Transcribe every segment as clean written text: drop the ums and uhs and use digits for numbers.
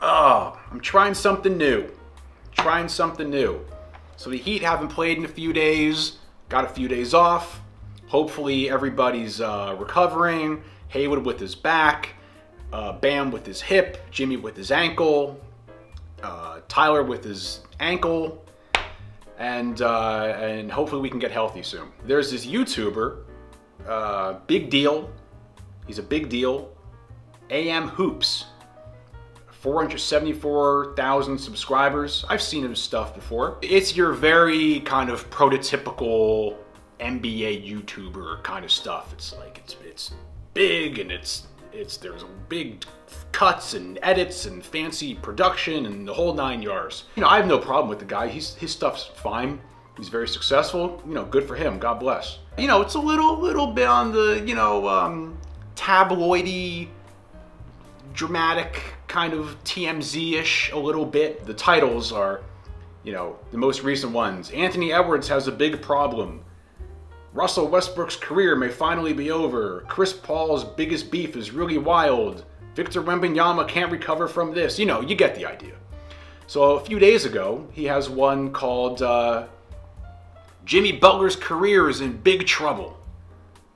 Oh, I'm trying something new. So the Heat haven't played in a few days. Got a few days off. Hopefully everybody's recovering. Haywood with his back. Bam with his hip. Jimmy with his ankle. Tyler with his ankle. And hopefully we can get healthy soon. There's this YouTuber. Big deal. He's a big deal. AM Hoops. 474,000 subscribers. I've seen his stuff before. It's your very kind of prototypical NBA YouTuber kind of stuff. It's like it's big and there's big cuts and edits and fancy production and the whole 9 yards. I have no problem with the guy. His stuff's fine. He's very successful. Good for him. God bless. It's a little bit on the tabloidy, dramatic, kind of TMZ-ish a little bit. The titles are, the most recent ones. Anthony Edwards has a big problem. Russell Westbrook's career may finally be over. Chris Paul's biggest beef is really wild. Victor Wembanyama can't recover from this. You get the idea. So a few days ago, he has one called Jimmy Butler's career is in big trouble.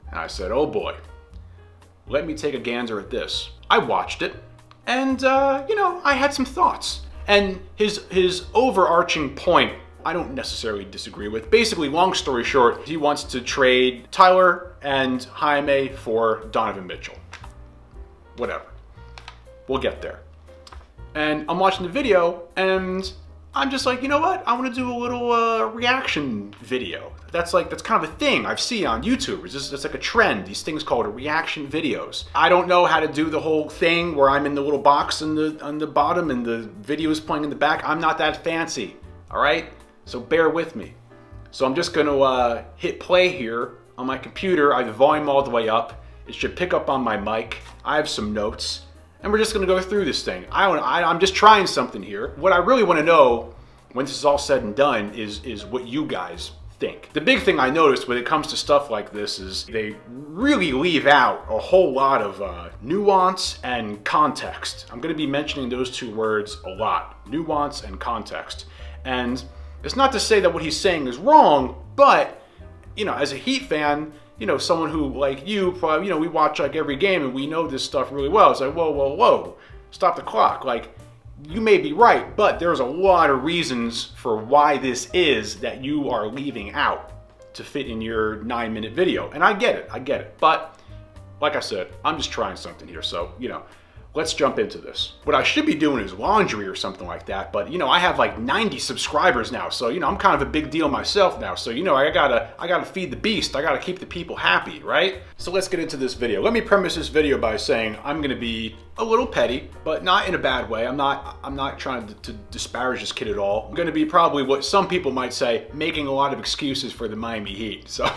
And I said, oh boy, let me take a gander at this. I watched it. And, I had some thoughts. And his overarching point, I don't necessarily disagree with. Basically, long story short, he wants to trade Tyler and Jaime for Donovan Mitchell. Whatever. We'll get there. And I'm watching the video, and I'm just like, you know what? I want to do a little reaction video. That's kind of a thing I've seen on YouTube. It's like a trend. These things called reaction videos. I don't know how to do the whole thing where I'm in the little box on the bottom and the video is playing in the back. I'm not that fancy, all right? So bear with me. So I'm just gonna hit play here on my computer. I have the volume all the way up. It should pick up on my mic. I have some notes. And we're just gonna go through this thing. I'm just trying something here. What I really wanna know when this is all said and done is what you guys think. The big thing I noticed when it comes to stuff like this is they really leave out a whole lot of nuance and context. I'm gonna be mentioning those two words a lot, nuance and context. And it's not to say that what he's saying is wrong, but, as a Heat fan, someone who, like you, probably, we watch like every game and we know this stuff really well. It's like, whoa, stop the clock. Like, you may be right, but there's a lot of reasons for why this is that you are leaving out to fit in your 9-minute video. And I get it. But, like I said, I'm just trying something here. So, let's jump into this. What I should be doing is laundry or something like that, but I have like 90 subscribers now, so I'm kind of a big deal myself now. So I gotta feed the beast. I gotta keep the people happy, right? So let's get into this video. Let me premise this video by saying I'm gonna be a little petty, but not in a bad way. I'm not trying to disparage this kid at all. I'm gonna be probably what some people might say, making a lot of excuses for the Miami Heat. So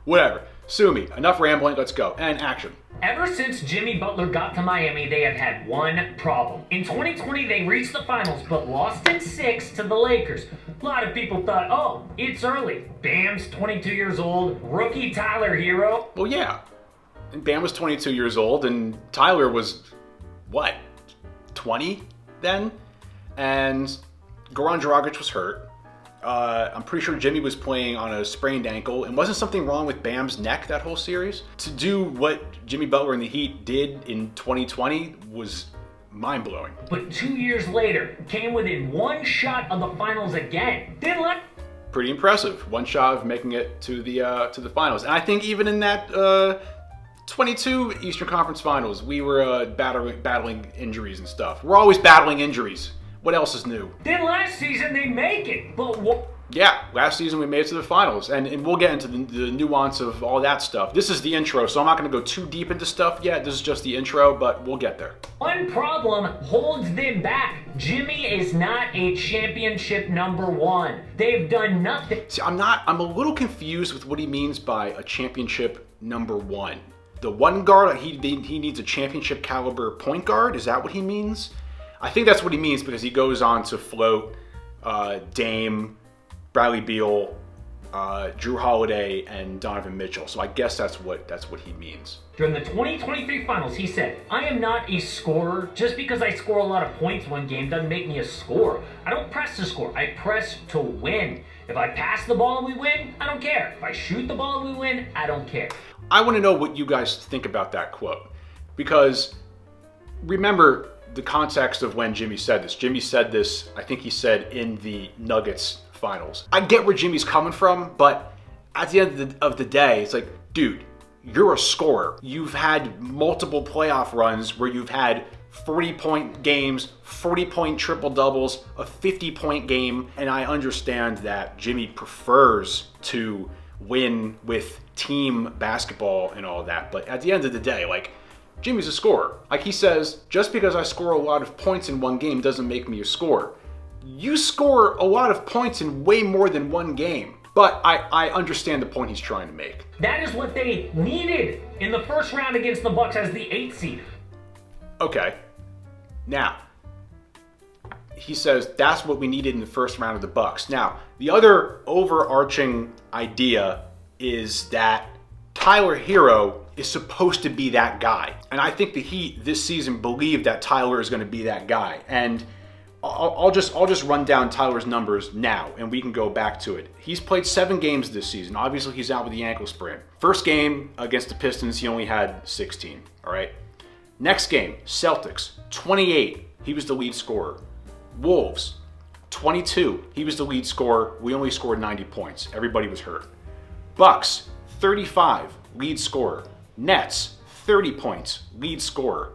whatever. Sue me. Enough rambling. Let's go. And action. Ever since Jimmy Butler got to Miami, they have had one problem. In 2020, they reached the finals, but lost in 6 to the Lakers. A lot of people thought, oh, it's early. Bam's 22 years old, rookie Tyler hero. Well, yeah. And Bam was 22 years old, and Tyler was, 20 then? And Goran Dragic was hurt. I'm pretty sure Jimmy was playing on a sprained ankle, and wasn't something wrong with Bam's neck that whole series? To do what Jimmy Butler and the Heat did in 2020 was mind-blowing. But 2 years later, came within one shot of the finals again. Didn't let... Pretty impressive. One shot of making it to the finals. And I think even in that 22 Eastern Conference Finals, we were battling injuries and stuff. We're always battling injuries. What else is new? Then last season they make it, but what? Yeah, last season we made it to the finals, and we'll get into the nuance of all that stuff. This is the intro, so I'm not going to go too deep into stuff yet. This is just the intro, but we'll get there. One problem holds them back. Jimmy is not a championship #1. They've done nothing. See, I'm a little confused with what he means by a championship #1. The one guard, he needs a championship caliber point guard? Is that what he means? I think that's what he means because he goes on to float Dame, Bradley Beal, Drew Holiday and Donovan Mitchell. So I guess that's what he means. During the 2023 finals, he said, "I am not a scorer. Just because I score a lot of points one game doesn't make me a scorer. I don't press to score. I press to win. If I pass the ball and we win, I don't care. If I shoot the ball and we win, I don't care." I want to know what you guys think about that quote, because remember the context of when Jimmy said this. Jimmy said this, I think he said in the Nuggets finals. I get where Jimmy's coming from, but at the end of the day, it's like, dude, you're a scorer. You've had multiple playoff runs where you've had 40-point games, 40-point triple-doubles, a 50-point game, and I understand that Jimmy prefers to win with team basketball and all that, but at the end of the day, like, Jimmy's a scorer. Like he says, just because I score a lot of points in one game doesn't make me a scorer. You score a lot of points in way more than one game. But I understand the point he's trying to make. That is what they needed in the first round against the Bucks as the 8th seed. Okay. Now, he says that's what we needed in the first round of the Bucks. Now, the other overarching idea is that Tyler Hero is supposed to be that guy. And I think the Heat this season believe that Tyler is going to be that guy. And I'll just run down Tyler's numbers now, and we can go back to it. He's played 7 games this season. Obviously, he's out with the ankle sprain. First game against the Pistons, he only had 16, all right? Next game, Celtics, 28. He was the lead scorer. Wolves, 22. He was the lead scorer. We only scored 90 points. Everybody was hurt. Bucks, 35, lead scorer. Nets, 30 points, lead scorer.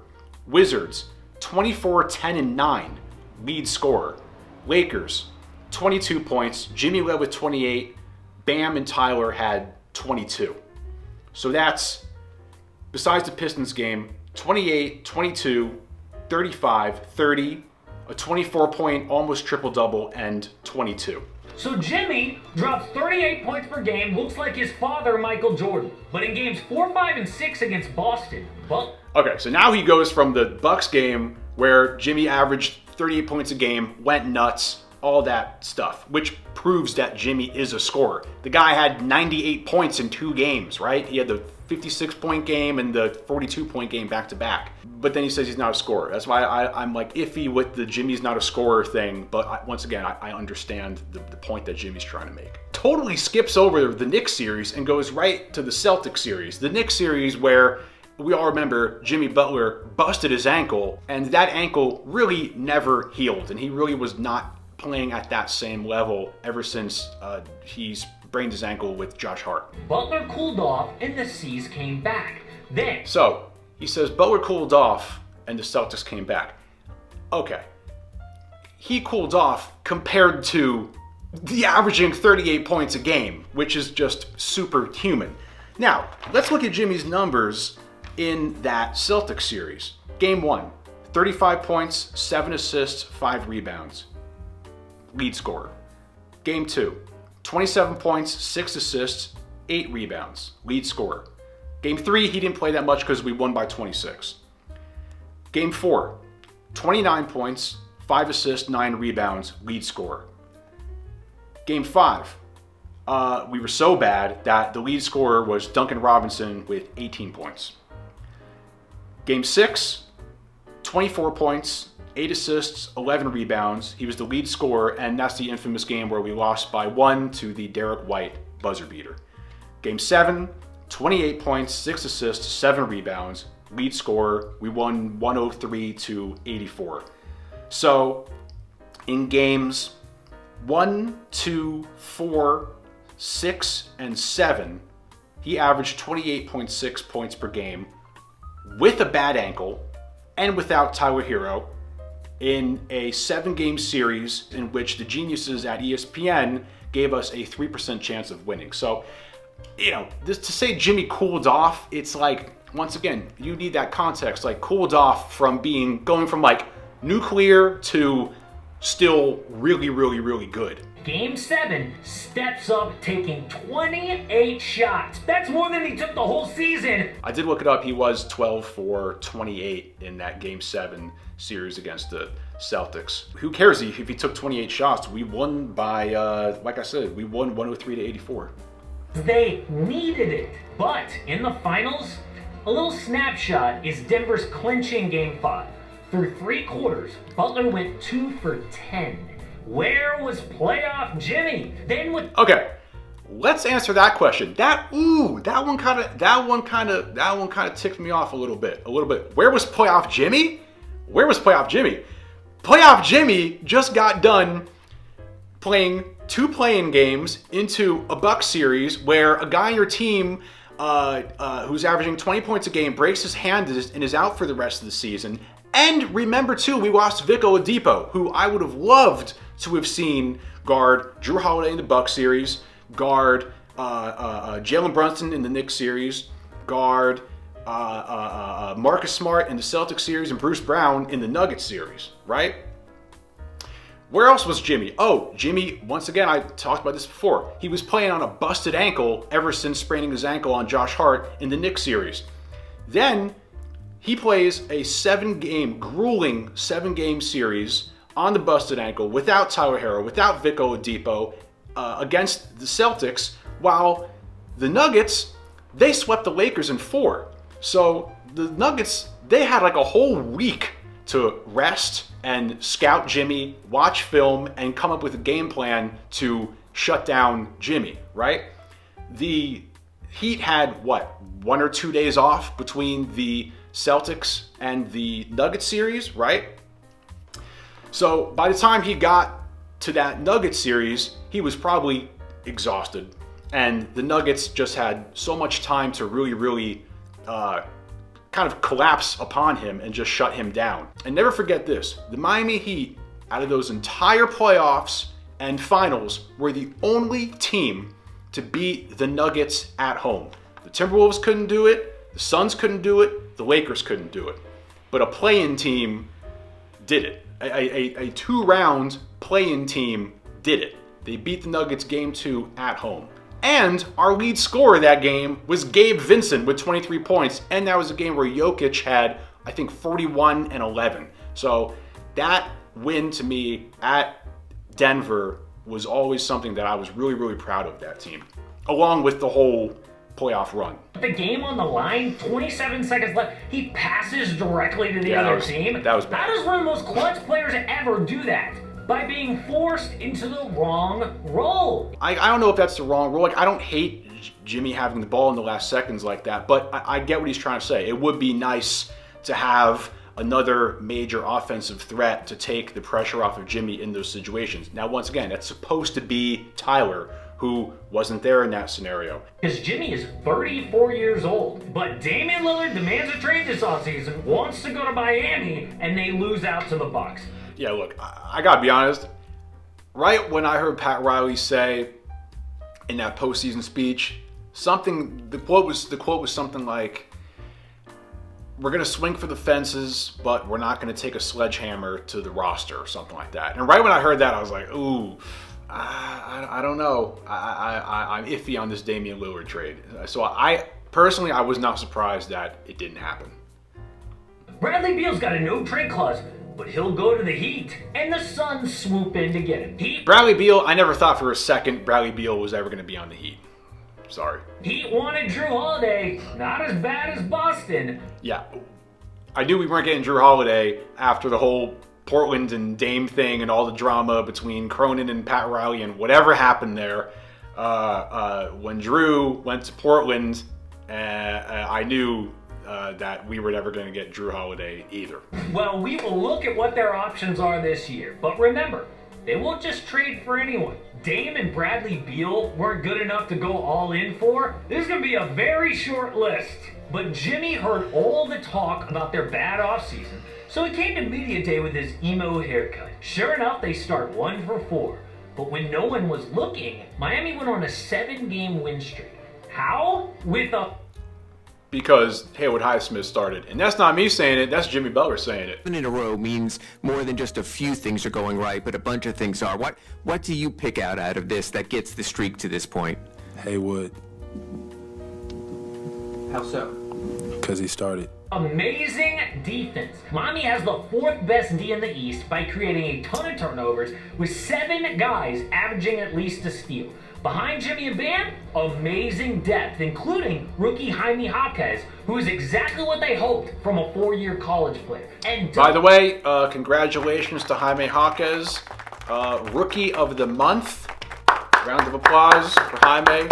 Wizards, 24, 10, and 9. Lead scorer. Lakers, 22 points. Jimmy led with 28. Bam and Tyler had 22. So that's, besides the Pistons game, 28, 22, 35, 30, a 24-point almost triple-double, and 22. So Jimmy drops 38 points per game, looks like his father, Michael Jordan. But in games 4, 5, and 6 against Boston, okay, so now he goes from the Bucks game where Jimmy averaged 38 points a game, went nuts, all that stuff, which proves that Jimmy is a scorer. The guy had 98 points in 2 games, right? He had the 56-point game and the 42-point game back-to-back. But then he says he's not a scorer. That's why I'm like iffy with the Jimmy's not a scorer thing, but once again, I understand the point that Jimmy's trying to make. Totally skips over the Knicks series and goes right to the Celtics series. The Knicks series where we all remember Jimmy Butler busted his ankle, and that ankle really never healed, and he really was not playing at that same level ever since he's sprained his ankle with Josh Hart. Butler cooled off, and the C's came back. Then, so he says Butler cooled off, and the Celtics came back. Okay, he cooled off compared to the averaging 38 points a game, which is just superhuman. Now, let's look at Jimmy's numbers in that Celtics series. Game 1, 35 points, 7 assists, 5 rebounds. Lead scorer. Game 2, 27 points, 6 assists, 8 rebounds. Lead scorer. Game 3, he didn't play that much because we won by 26. Game 4, 29 points, 5 assists, 9 rebounds. Lead scorer. Game 5, we were so bad that the lead scorer was Duncan Robinson with 18 points. Game 6, 24 points, 8 assists, 11 rebounds. He was the lead scorer, and that's the infamous game where we lost by 1 to the Derek White buzzer beater. Game 7, 28 points, 6 assists, 7 rebounds. Lead scorer. We won 103 to 84. So in games 1, 2, 4, 6, and 7, he averaged 28.6 points per game with a bad ankle and without Tyler Hero in a 7-game series in which the geniuses at ESPN gave us a 3% chance of winning. So, this to say Jimmy cooled off, it's like, once again, you need that context, like cooled off from going from like nuclear to still really, really, really good. Game 7, steps up, taking 28 shots. That's more than he took the whole season. I did look it up. He was 12 for 28 in that Game 7 series against the Celtics. Who cares if he took 28 shots? We won by, like I said, we won 103 to 84. They needed it. But in the finals, a little snapshot is Denver's clinching Game 5. Through 3 quarters, Butler went 2 for 10. Where was playoff Jimmy? Then with Okay, let's answer that question. That one kind of ticked me off a little bit. Where was playoff Jimmy? Where was playoff Jimmy? Playoff Jimmy just got done playing 2 play-in games into a Bucks series where a guy on your team who's averaging 20 points a game breaks his hand and is out for the rest of the season. And remember, too, we lost Vic Oladipo, who I would have loved to have seen guard Drew Holiday in the Bucks series, guard Jalen Brunson in the Knicks series, guard Marcus Smart in the Celtics series, and Bruce Brown in the Nuggets series, right? Where else was Jimmy? Oh, Jimmy, once again, I talked about this before. He was playing on a busted ankle ever since spraining his ankle on Josh Hart in the Knicks series. Then he plays a grueling 7-game series on the busted ankle without Tyler Herro, without Vic Oladipo against the Celtics, while the Nuggets, they swept the Lakers in 4. So the Nuggets, they had like a whole week to rest and scout Jimmy, watch film, and come up with a game plan to shut down Jimmy, right? The Heat had, 1 or 2 days off between the Celtics and the Nuggets series, right? So by the time he got to that Nuggets series, he was probably exhausted. And the Nuggets just had so much time to really kind of collapse upon him and just shut him down. And never forget this, the Miami Heat, out of those entire playoffs and finals, were the only team to beat the Nuggets at home. The Timberwolves couldn't do it, the Suns couldn't do it, the Lakers couldn't do it. But a play-in team did it. A 2-round play-in team did it. They beat the Nuggets Game 2 at home. And our lead scorer that game was Gabe Vincent with 23 points. And that was a game where Jokic had, I think, 41 and 11. So that win to me at Denver was always something that I was really proud of that team, along with the whole playoff run. The game on the line, 27 seconds left, he passes directly to the other team. That was bad. How does one of the most clutch players ever do that? By being forced into the wrong role. I don't know if that's the wrong role. Like, I don't hate Jimmy having the ball in the last seconds like that, but I get what he's trying to say. It would be nice to have another major offensive threat to take the pressure off of Jimmy in those situations. Now, once again, that's supposed to be Tyler, who wasn't there in that scenario. Because Jimmy is 34 years old, but Damian Lillard demands a trade this offseason, wants to go to Miami, and they lose out to the Bucks. Yeah, look, I gotta be honest. Right when I heard Pat Riley say in that postseason speech, the quote was something like, "We're gonna swing for the fences, but we're not gonna take a sledgehammer to the roster," or something like that. And right when I heard that, I was like, "Ooh, I don't know. I'm iffy on this Damian Lillard trade." So I personally, I was not surprised that it didn't happen. Bradley Beal's got a no trade clause, but he'll go to the Heat, and the Suns swoop in to get him. Bradley Beal, I never thought for a second Bradley Beal was ever going to be on the Heat. Sorry. Heat wanted Drew Holiday, not as bad as Boston. Yeah, I knew we weren't getting Drew Holiday after the whole Portland and Dame thing and all the drama between Cronin and Pat Riley and whatever happened there. When Drew went to Portland, I knew that we were never going to get Drew Holiday either. Well, we will look at what their options are this year. But remember, they won't just trade for anyone. Dame and Bradley Beal weren't good enough to go all in for. This is going to be a very short list. But Jimmy heard all the talk about their bad offseason, so he came to media day with his emo haircut. Sure enough, they start 1 for 4. But when no one was looking, Miami went on a 7-game win streak. How? With a because Haywood Highsmith started. And that's not me saying it, that's Jimmy Butler saying it. In a row means more than just a few things are going right, but a bunch of things are. What do you pick out of this that gets the streak to this point? Haywood. How so? Because he started. Amazing defense. Miami has the 4th best D in the East by creating a ton of turnovers with 7 guys averaging at least a steal. Behind Jimmy and Bam, amazing depth, including rookie Jaime Jaquez, who is exactly what they hoped from a 4-year college player. And by the way, congratulations to Jaime Jaquez, Rookie of the Month. Round of applause for Jaime.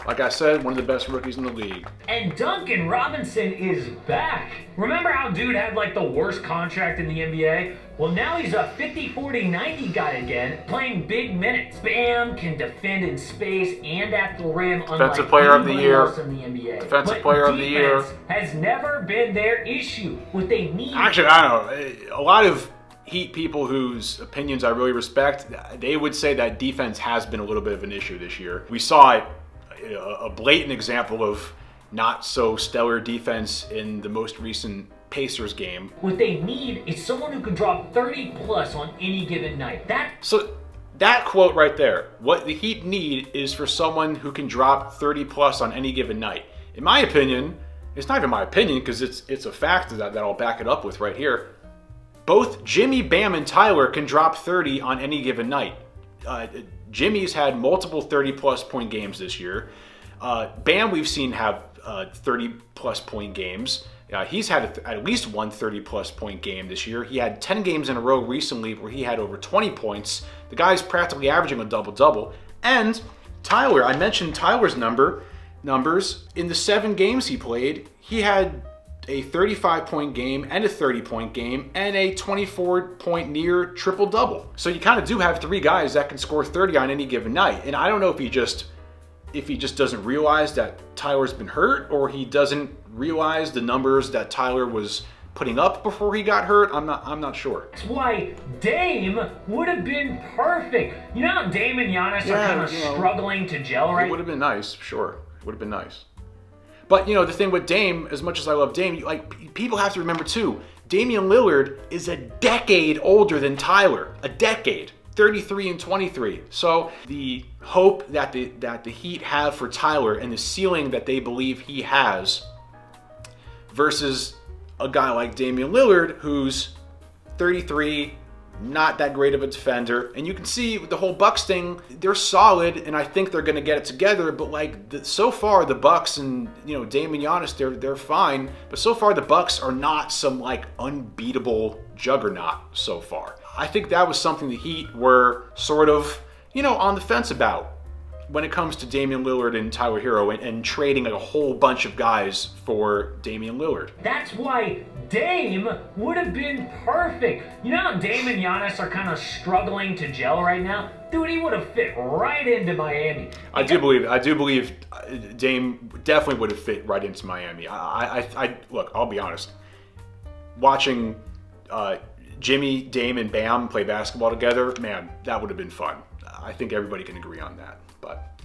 Like I said, one of the best rookies in the league. And Duncan Robinson is back. Remember how dude had like the worst contract in the NBA? Well, now he's a 50-40-90 guy again, playing big minutes. Bam can defend in space and at the rim, Defensive Player of the Year. Else in the NBA. Defensive Player of the Year has never been their issue. What they need. Actually, I don't know. A lot of Heat people whose opinions I really respect, they would say that defense has been a little bit of an issue this year. We saw it. A blatant example of not so stellar defense in the most recent Pacers game. What they need is someone who can drop 30 plus on any given night. So that quote right there, what the Heat need is for someone who can drop 30 plus on any given night. In my opinion, it's not even my opinion because it's a fact that I'll back it up with right here. Both Jimmy, Bam, and Tyler can drop 30 on any given night. Jimmy's had multiple 30-plus point games this year. Bam, we've seen have 30-plus point games. He's had at least one 30-plus point game this year. He had 10 games in a row recently where he had over 20 points. The guy's practically averaging a double-double. And Tyler, I mentioned Tyler's numbers. In the 7 games he played, he had a 35-point game and a 30-point game and a 24-point near triple-double. So you kind of do have 3 guys that can score 30 on any given night. And I don't know if he just doesn't realize that Tyler's been hurt, or he doesn't realize the numbers that Tyler was putting up before he got hurt. I'm not sure. That's why Dame would have been perfect. You know how Dame and Giannis are kind of struggling to gel, right? It would have been nice, sure. It would have been nice. But, the thing with Dame, as much as I love Dame, people have to remember, too, Damian Lillard is a decade older than Tyler. A decade. 33 and 23. So the hope that the Heat have for Tyler and the ceiling that they believe he has versus a guy like Damian Lillard, who's 33, not that great of a defender. And you can see with the whole Bucks thing, they're solid, and I think they're going to get it together. But so far, the Bucks and Dame and Giannis, they're fine. But so far, the Bucks are not some unbeatable juggernaut so far. I think that was something the Heat were sort of on the fence about when it comes to Damian Lillard and Tyler Hero and trading a whole bunch of guys for Damian Lillard. That's why Dame would have been perfect. You know how Dame and Giannis are kind of struggling to gel right now? Dude, he would have fit right into Miami. I do believe Dame definitely would have fit right into Miami. Look, I'll be honest. Watching Jimmy, Dame, and Bam play basketball together, man, that would have been fun. I think everybody can agree on that. But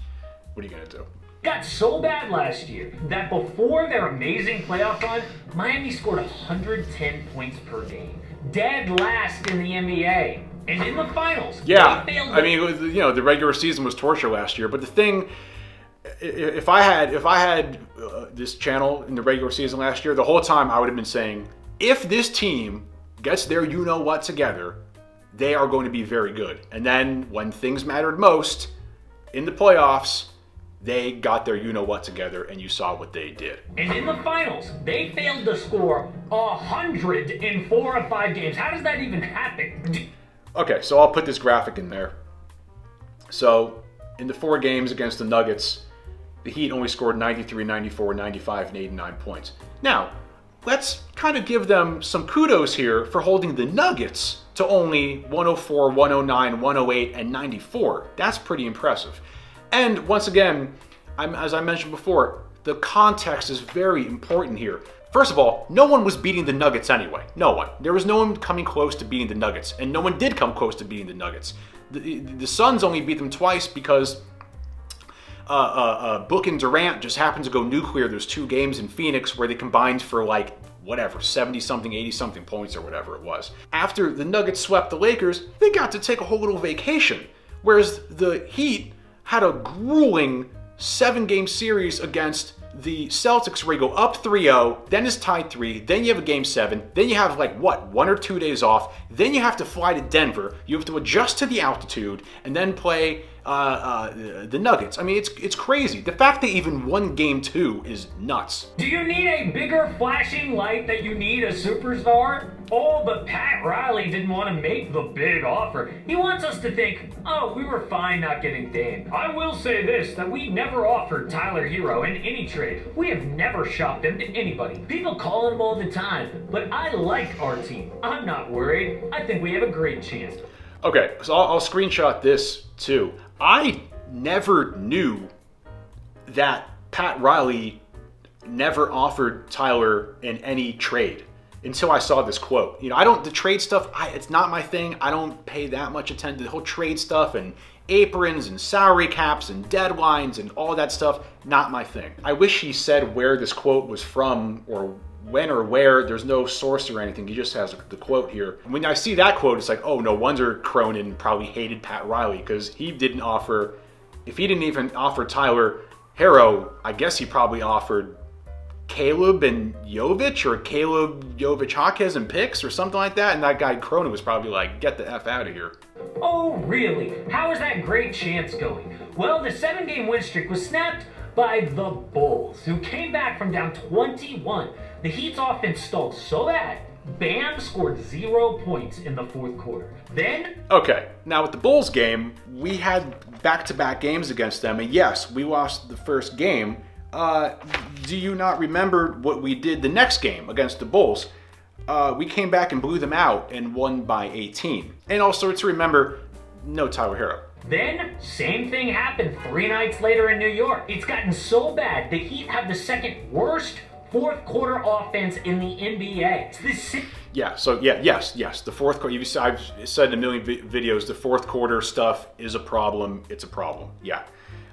what are you going to do? Got so bad last year that before their amazing playoff run, Miami scored 110 points per game. Dead last in the NBA. And in the finals, yeah, they failed. I mean, the regular season was torture last year. But the thing, if I had this channel in the regular season last year, the whole time I would have been saying, if this team gets their you-know-what together, they are going to be very good. And then when things mattered most in the playoffs, they got their you-know-what together, and you saw what they did. And in the finals, they failed to score 100 in 4 of 5 games. How does that even happen? Okay, so I'll put this graphic in there. So in the 4 games against the Nuggets, the Heat only scored 93, 94, 95, and 89 points. Now, let's kind of give them some kudos here for holding the Nuggets to only 104, 109, 108, and 94. That's pretty impressive. And once again, as I mentioned before, the context is very important here. First of all, no one was beating the Nuggets anyway. No one. There was no one coming close to beating the Nuggets, and no one did come close to beating the Nuggets. The Suns only beat them twice because Book and Durant just happened to go nuclear. There's 2 games in Phoenix where they combined for like, whatever, 70-something, 80-something points or whatever it was. After the Nuggets swept the Lakers, they got to take a whole little vacation. Whereas the Heat had a grueling 7-game series against the Celtics where you go up 3-0, then it's tied 3, then you have a game 7, then you have like, 1 or 2 days off, then you have to fly to Denver, you have to adjust to the altitude, and then play the Nuggets. I mean, it's crazy. The fact they even won game 2 is nuts. Do you need a bigger flashing light that you need a superstar? Oh, but Pat Riley didn't want to make the big offer. He wants us to think, oh, we were fine not getting Dame. I will say this, that we never offered Tyler Hero in any trade. We have never shopped him to anybody. People call him all the time, but I like our team. I'm not worried. I think we have a great chance. Okay, so I'll screenshot this too. I never knew that Pat Riley never offered Tyler in any trade until I saw this quote. You know, the trade stuff, it's not my thing. I don't pay that much attention to the whole trade stuff and aprons and salary caps and deadlines and all that stuff. Not my thing. I wish he said where this quote was from or when or where. There's no source or anything. He just has the quote here. When I see that quote, it's like, oh, no wonder Cronin probably hated Pat Riley, because he didn't offer, if he didn't even offer Tyler Hero, I guess he probably offered Caleb and Jovic, or Caleb, Jovic, Jaquez and picks or something like that. And that guy Cronin was probably like, get the F out of here. Oh, really? How is that great chance going? Well, the 7-game win streak was snapped by the Bulls, who came back from down 21. The Heat's offense stalled so bad, Bam scored 0 points in the 4th quarter. Then... Okay, now with the Bulls game, we had back-to-back games against them, and yes, we lost the first game. Do you not remember what we did the next game against the Bulls? We came back and blew them out and won by 18. And also to remember, no Tyler Hero. Then, same thing happened 3 nights later in New York. It's gotten so bad, the Heat have the 2nd worst 4th quarter offense in the NBA. Yes. The 4th quarter, I've said in a million videos, the 4th quarter stuff is a problem. It's a problem, yeah.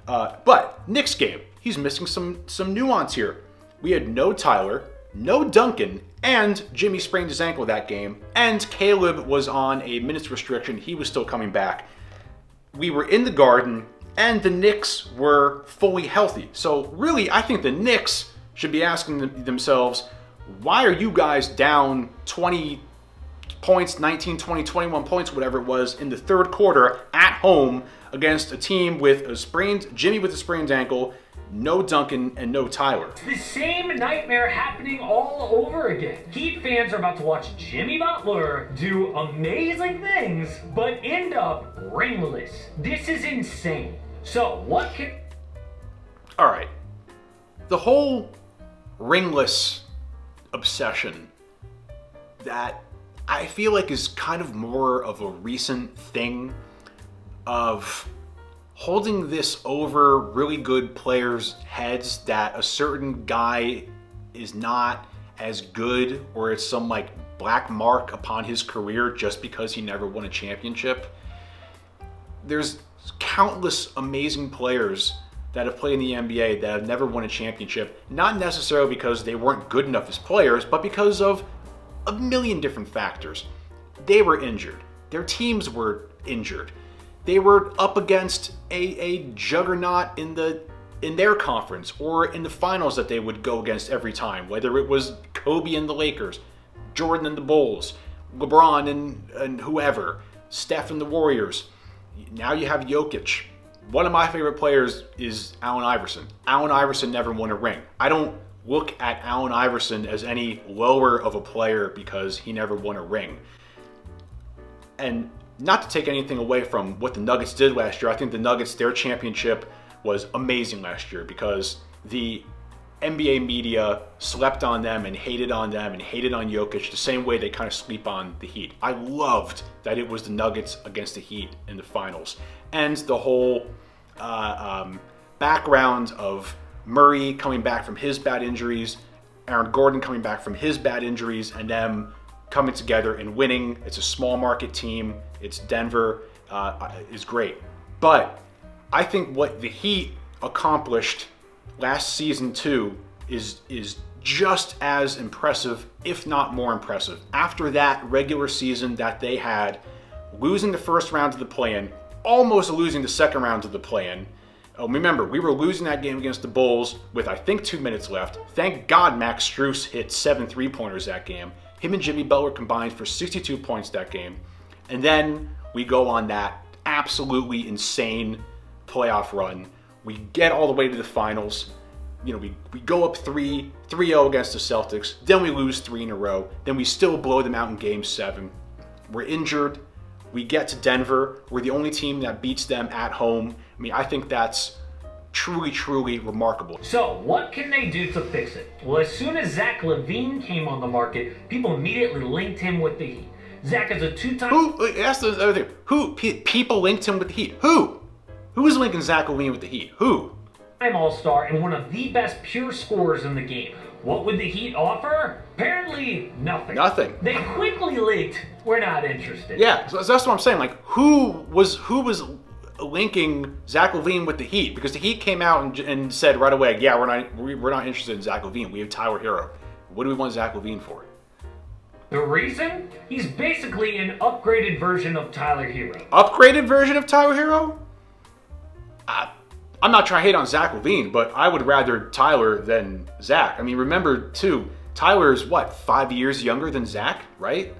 But Knicks game, he's missing some nuance here. We had no Tyler, no Duncan, and Jimmy sprained his ankle that game, and Caleb was on a minutes restriction. He was still coming back. We were in the Garden, and the Knicks were fully healthy. So really, I think the Knicks should be asking themselves, why are you guys down 20 points, 19, 20, 21 points, whatever it was, in the 3rd quarter at home against a team with Jimmy with a sprained ankle, no Duncan, and no Tyler? It's the same nightmare happening all over again. Heat fans are about to watch Jimmy Butler do amazing things, but end up ringless. This is insane. So what can... All right. The whole ringless obsession that I feel like is kind of more of a recent thing of holding this over really good players' heads, that a certain guy is not as good, or it's some like black mark upon his career just because he never won a championship. There's countless amazing players that have played in the NBA that have never won a championship, not necessarily because they weren't good enough as players, but because of a million different factors. They were injured. Their teams were injured. They were up against a juggernaut in their conference, or in the finals that they would go against every time, whether it was Kobe and the Lakers, Jordan and the Bulls, LeBron and whoever, Steph and the Warriors. Now you have Jokic. One of my favorite players is Allen Iverson. Allen Iverson never won a ring. I don't look at Allen Iverson as any lower of a player because he never won a ring. And not to take anything away from what the Nuggets did last year, I think the Nuggets, their championship was amazing last year because the NBA media slept on them and hated on Jokic the same way they kind of sleep on the Heat. I loved that it was the Nuggets against the Heat in the finals. And the whole background of Murray coming back from his bad injuries, Aaron Gordon coming back from his bad injuries, and them coming together and winning. It's a small market team. It's Denver, is great. But I think what the Heat accomplished last season too is just as impressive, if not more impressive. After that regular season that they had, losing the first round of the play-in, almost losing the second round of the play-in. Remember, we were losing that game against the Bulls with, I think, 2 minutes left. Thank God Max Strus hit 7 3-pointers that game. Him and Jimmy Butler combined for 62 points that game. And then we go on that absolutely insane playoff run. We get all the way to the finals. You know, we go up 3-0 against the Celtics. Then we lose 3 in a row. Then we still blow them out in Game 7. We're injured. We get to Denver. We're the only team that beats them at home. I mean, I think that's truly, truly remarkable. So, what can they do to fix it? Well, as soon as Zach LaVine came on the market, people immediately linked him with the Heat. Zach is a two-time... Who? That's the other thing. Who? People linked him with the Heat. Who? Who is linking Zach LaVine with the Heat? Who? All-star and one of the best pure scorers in the game. What would the Heat offer? Apparently, nothing. Nothing. They quickly leaked, we're not interested. Yeah, so that's what I'm saying. Like, who was linking Zach LaVine with the Heat? Because the Heat came out and said right away, yeah, we're not interested in Zach LaVine. We have Tyler Hero. What do we want Zach LaVine for? The reason? He's basically an upgraded version of Tyler Hero. Upgraded version of Tyler Hero? I'm not trying to hate on Zach LaVine, but I would rather Tyler than Zach. I mean, remember, too, Tyler's, 5 years younger than Zach, right?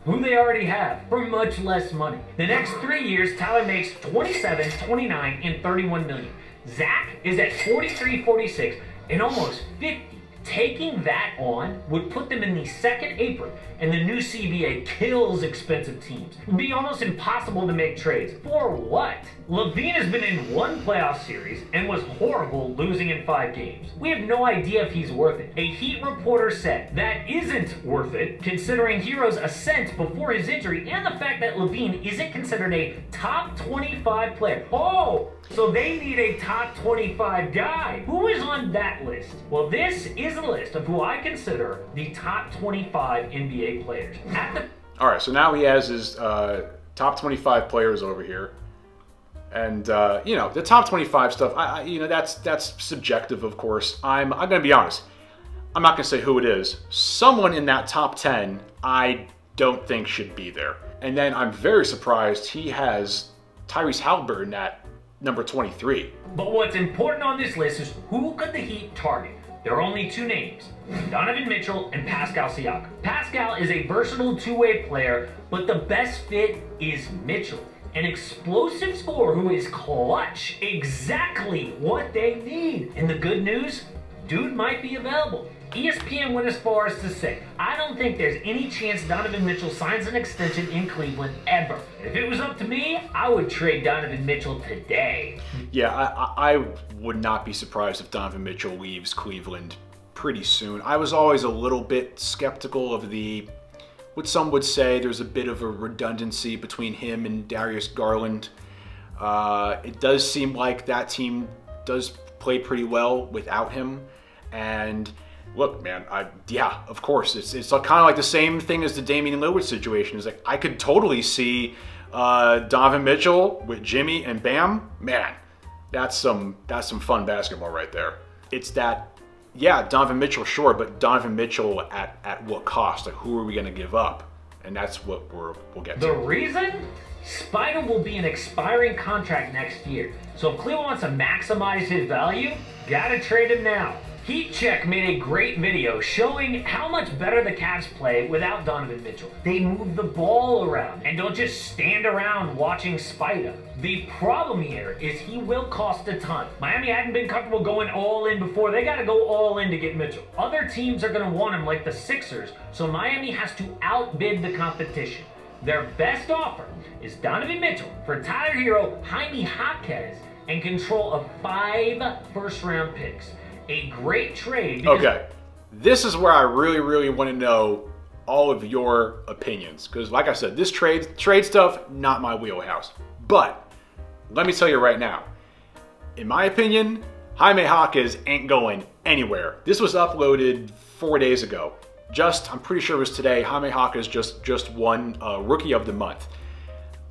Who they already have for much less money. The next 3 years, Tyler makes 27, 29, and 31 million. Zach is at 43, 46, and almost 50. Taking that on would put them in the second apron, and the new CBA kills expensive teams. It would be almost impossible to make trades. For what? LaVine has been in one playoff series and was horrible, losing in 5 games. We have no idea if he's worth it. A Heat reporter said that isn't worth it, considering Hero's ascent before his injury and the fact that LaVine isn't considered a top 25 player. Oh! So they need a top 25 guy. Who is on that list? Well, this is a list of who I consider the top 25 NBA players. All right, so now he has his top 25 players over here. And, the top 25 stuff, that's subjective, of course. I'm going to be honest. I'm not going to say who it is. Someone in that top 10 I don't think should be there. And then I'm very surprised he has Tyrese Haliburton at number 23. But what's important on this list is who could the Heat target? There are only 2 names, Donovan Mitchell and Pascal Siakam. Pascal is a versatile two-way player, but the best fit is Mitchell. An explosive scorer who is clutch, exactly what they need. And the good news, dude might be available. ESPN went as far as to say, I don't think there's any chance Donovan Mitchell signs an extension in Cleveland ever. If it was up to me, I would trade Donovan Mitchell today. Yeah, I would not be surprised if Donovan Mitchell leaves Cleveland pretty soon. I was always a little bit skeptical of what some would say there's a bit of a redundancy between him and Darius Garland. It does seem like that team does play pretty well without him. And look, man, of course, it's kind of like the same thing as the Damian Lillard situation. It's like I could totally see Donovan Mitchell with Jimmy and Bam. Man, that's some fun basketball right there. It's that. Yeah, Donovan Mitchell, sure, but Donovan Mitchell at what cost? Like, who are we going to give up? And that's what we'll get to. The reason? Spider will be an expiring contract next year. So if Cleveland wants to maximize his value, gotta trade him now. Heat Check made a great video showing how much better the Cavs play without Donovan Mitchell. They move the ball around and don't just stand around watching Spider. The problem here is he will cost a ton. Miami hadn't been comfortable going all in before. They got to go all in to get Mitchell. Other teams are going to want him like the Sixers, so Miami has to outbid the competition. Their best offer is Donovan Mitchell for Tyler Hero, Jaime Jaquez, and control of 5 first-round picks. A great trade. Okay, this is where I really, really want to know all of your opinions. Because like I said, this trade stuff, not my wheelhouse. But let me tell you right now, in my opinion, Jaime Jaquez ain't going anywhere. This was uploaded 4 days ago. I'm pretty sure it was today, Jaime Jaquez just won Rookie of the Month.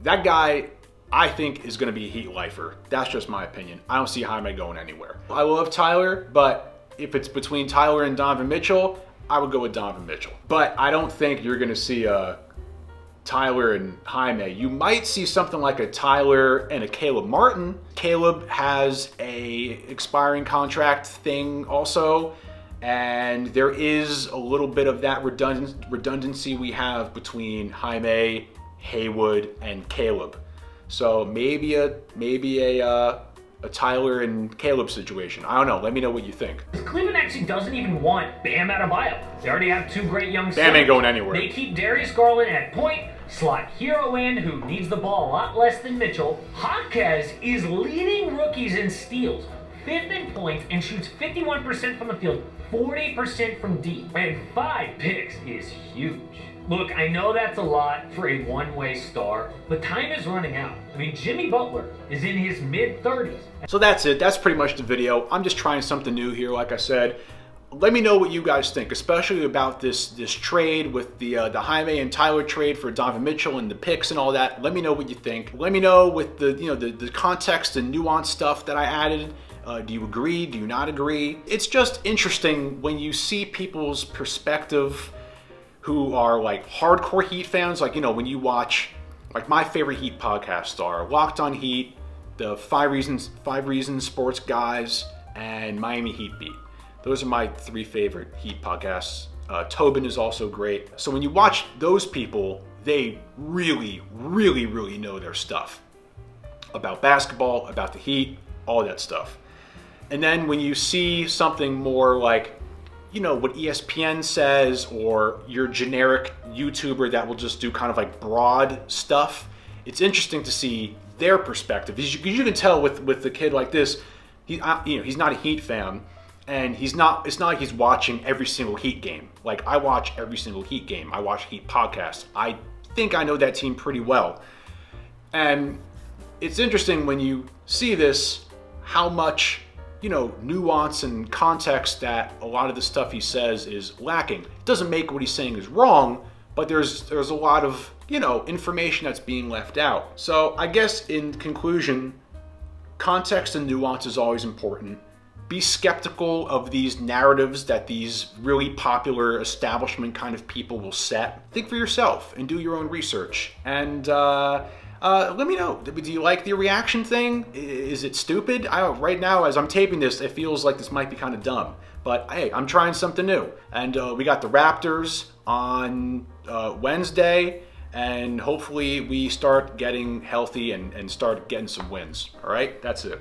That guy I think is going to be a Heat lifer. That's just my opinion. I don't see Jaime going anywhere. I love Tyler, but if it's between Tyler and Donovan Mitchell, I would go with Donovan Mitchell. But I don't think you're going to see Tyler and Jaime. You might see something like a Tyler and a Caleb Martin. Caleb has a expiring contract thing also, and there is a little bit of that redundancy we have between Jaime, Haywood, and Caleb. So maybe a Tyler and Caleb situation. I don't know. Let me know what you think. Cleveland actually doesn't even want Bam Adebayo. They already have two great young Bam ain't going anywhere. They keep Darius Garland at point, slot Hero in, who needs the ball a lot less than Mitchell. Jaquez is leading rookies in steals, 5th in points, and shoots 51% from the field, 40% from deep. And 5 picks is huge. Look, I know that's a lot for a one-way star, but time is running out. I mean, Jimmy Butler is in his mid-30s. So that's it. That's pretty much the video. I'm just trying something new here, like I said. Let me know what you guys think, especially about this trade with the Jaime and Tyler trade for Donovan Mitchell and the picks and all that. Let me know what you think. Let me know with the context and nuance stuff that I added. Do you agree? Do you not agree? It's just interesting when you see people's perspective who are like hardcore Heat fans. Like, when you watch, like, my favorite Heat podcasts are Locked on Heat, the 5 Reasons Sports Guys, and Miami Heat Beat. Those are my 3 favorite Heat podcasts. Tobin is also great. So when you watch those people, they really, really, really know their stuff about basketball, about the Heat, all that stuff. And then when you see something more like, what ESPN says, or your generic YouTuber that will just do kind of like broad stuff, it's interesting to see their perspective. Because you can tell with the kid like this, he's not a Heat fan, and it's not like he's watching every single Heat game. Like, I watch every single Heat game. I watch Heat podcasts. I think I know that team pretty well. And it's interesting when you see this, how much nuance and context that a lot of the stuff he says is lacking. It doesn't make what he's saying is wrong, but there's a lot of, information that's being left out. So I guess in conclusion, context and nuance is always important. Be skeptical of these narratives that these really popular establishment kind of people will set. Think for yourself and do your own research. And let me know. Do you like the reaction thing? Is it stupid? Right now, as I'm taping this, it feels like this might be kind of dumb. But hey, I'm trying something new. And we got the Raptors on Wednesday. And hopefully we start getting healthy and start getting some wins. All right? That's it.